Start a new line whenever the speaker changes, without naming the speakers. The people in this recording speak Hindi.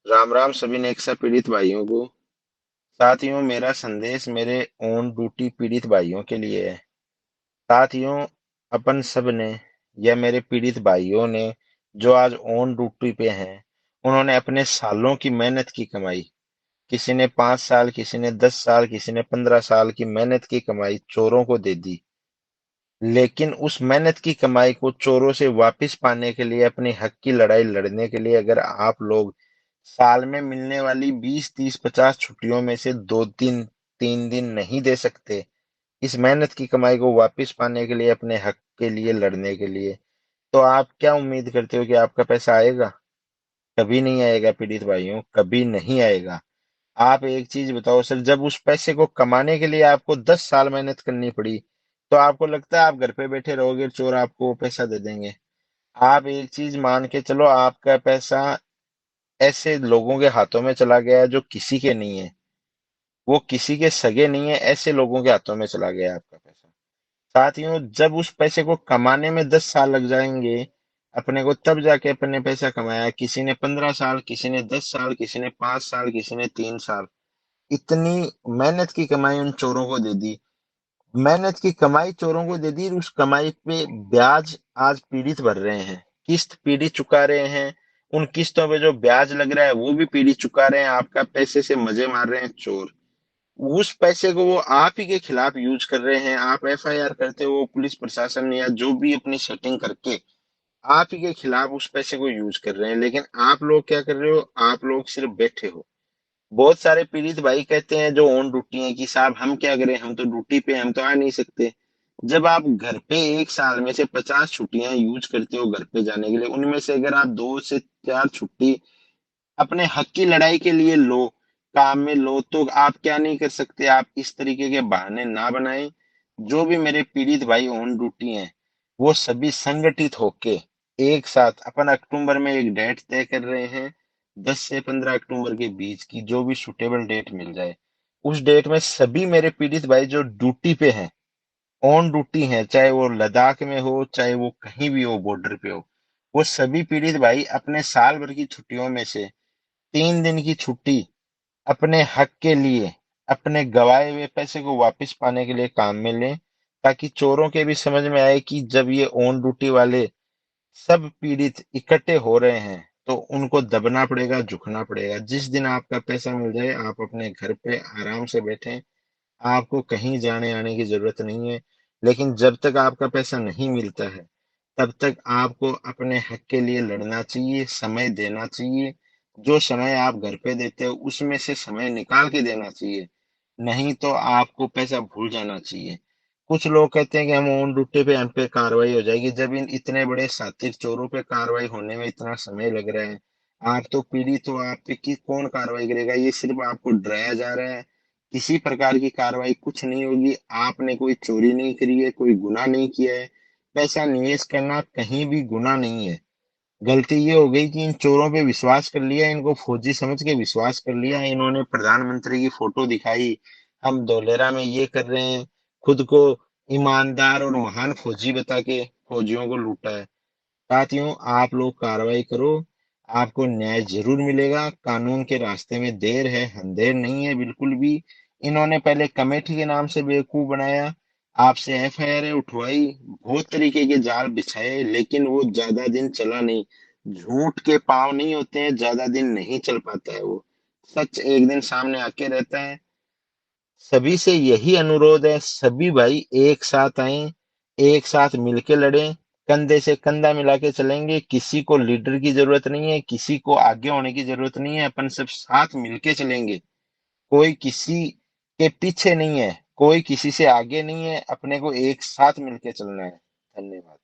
राम राम सभी नेक्सा पीड़ित भाइयों को। साथियों, मेरा संदेश मेरे ऑन ड्यूटी पीड़ित भाइयों के लिए है। साथियों, अपन सब ने या मेरे पीड़ित भाइयों ने जो आज ऑन ड्यूटी पे हैं, उन्होंने अपने सालों की मेहनत की कमाई, किसी ने 5 साल, किसी ने 10 साल, किसी ने 15 साल की मेहनत की कमाई चोरों को दे दी। लेकिन उस मेहनत की कमाई को चोरों से वापस पाने के लिए, अपने हक की लड़ाई लड़ने के लिए, अगर आप लोग साल में मिलने वाली 20, 30, 50 छुट्टियों में से 2 दिन, 3 दिन नहीं दे सकते इस मेहनत की कमाई को वापस पाने के लिए, अपने हक के लिए लड़ने के लिए, तो आप क्या उम्मीद करते हो कि आपका पैसा आएगा? कभी नहीं आएगा पीड़ित भाइयों, कभी नहीं आएगा। आप एक चीज बताओ सर, जब उस पैसे को कमाने के लिए आपको 10 साल मेहनत करनी पड़ी, तो आपको लगता है आप घर पे बैठे रहोगे, चोर आपको वो पैसा दे देंगे? आप एक चीज मान के चलो, आपका पैसा ऐसे लोगों के हाथों में चला गया है जो किसी के नहीं है, वो किसी के सगे नहीं है, ऐसे लोगों के हाथों में चला गया है आपका पैसा। साथियों, जब उस पैसे को कमाने में 10 साल लग जाएंगे अपने को, तब जाके अपने ने पैसा कमाया। किसी ने 15 साल, किसी ने 10 साल, किसी ने 5 साल, किसी ने 3 साल, इतनी मेहनत की कमाई उन चोरों को दे दी। मेहनत की कमाई चोरों को दे दी, उस कमाई पे ब्याज आज पीड़ित भर रहे हैं, किस्त पीड़ित चुका रहे हैं। उन किस्तों पे जो ब्याज लग रहा है वो भी पीड़ित चुका रहे हैं। आपका पैसे से मजे मार रहे हैं चोर। उस पैसे को वो आप ही के खिलाफ यूज कर रहे हैं। आप एफआईआर करते हो, पुलिस प्रशासन या जो भी अपनी सेटिंग करके आप ही के खिलाफ उस पैसे को यूज कर रहे हैं। लेकिन आप लोग क्या कर रहे हो? आप लोग सिर्फ बैठे हो। बहुत सारे पीड़ित भाई कहते हैं जो ऑन ड्यूटी हैं कि साहब हम क्या करें, हम तो ड्यूटी पे हैं, हम तो आ नहीं सकते। जब आप घर पे एक साल में से 50 छुट्टियां यूज करते हो घर पे जाने के लिए, उनमें से अगर आप 2 से 4 छुट्टी अपने हक की लड़ाई के लिए लो, काम में लो, तो आप क्या नहीं कर सकते? आप इस तरीके के बहाने ना बनाएं। जो भी मेरे पीड़ित भाई ऑन ड्यूटी हैं, वो सभी संगठित होके एक साथ अपन अक्टूबर में एक डेट तय कर रहे हैं, 10 से 15 अक्टूबर के बीच की, जो भी सुटेबल डेट मिल जाए, उस डेट में सभी मेरे पीड़ित भाई जो ड्यूटी पे हैं, ऑन ड्यूटी हैं, चाहे वो लद्दाख में हो, चाहे वो कहीं भी हो, बॉर्डर पे हो, वो सभी पीड़ित भाई अपने साल भर की छुट्टियों में से 3 दिन की छुट्टी अपने हक के लिए, अपने गवाए हुए पैसे को वापस पाने के लिए काम में लें, ताकि चोरों के भी समझ में आए कि जब ये ऑन ड्यूटी वाले सब पीड़ित इकट्ठे हो रहे हैं, तो उनको दबना पड़ेगा, झुकना पड़ेगा। जिस दिन आपका पैसा मिल जाए, आप अपने घर पे आराम से बैठें, आपको कहीं जाने आने की जरूरत नहीं है। लेकिन जब तक आपका पैसा नहीं मिलता है, तब तक आपको अपने हक के लिए लड़ना चाहिए, समय देना चाहिए। जो समय आप घर पे देते हो, उसमें से समय निकाल के देना चाहिए। नहीं तो आपको पैसा भूल जाना चाहिए। कुछ लोग कहते हैं कि हम ऑन ड्यूटी पे, हम पे कार्रवाई हो जाएगी। जब इन इतने बड़े शातिर चोरों पे कार्रवाई होने में इतना समय लग रहा है, आप तो पीड़ित हो, आप पे की कौन कार्रवाई करेगा? ये सिर्फ आपको डराया जा रहा है। किसी प्रकार की कार्रवाई कुछ नहीं होगी। आपने कोई चोरी नहीं करी है, कोई गुनाह नहीं किया है। पैसा निवेश करना कहीं भी गुनाह नहीं है। गलती ये हो गई कि इन चोरों पे विश्वास कर लिया, इनको फौजी समझ के विश्वास कर लिया। इन्होंने प्रधानमंत्री की फोटो दिखाई, हम धोलेरा में ये कर रहे हैं, खुद को ईमानदार और महान फौजी बता के फौजियों को लूटा है। साथियों, आप लोग कार्रवाई करो, आपको न्याय जरूर मिलेगा। कानून के रास्ते में देर है, अंधेर नहीं है बिल्कुल भी। इन्होंने पहले कमेटी के नाम से बेवकूफ बनाया, आपसे एफआईआर उठवाई, बहुत तरीके के जाल बिछाए, लेकिन वो ज्यादा दिन चला नहीं। झूठ के पांव नहीं होते हैं, ज्यादा दिन नहीं चल पाता है वो। सच एक दिन सामने आके रहता है। सभी से यही अनुरोध है, सभी भाई एक साथ आए, एक साथ मिलके लड़ें, कंधे से कंधा मिला के चलेंगे। किसी को लीडर की जरूरत नहीं है, किसी को आगे होने की जरूरत नहीं है, अपन सब साथ मिलके चलेंगे। कोई किसी के पीछे नहीं है, कोई किसी से आगे नहीं है, अपने को एक साथ मिलके चलना है। धन्यवाद।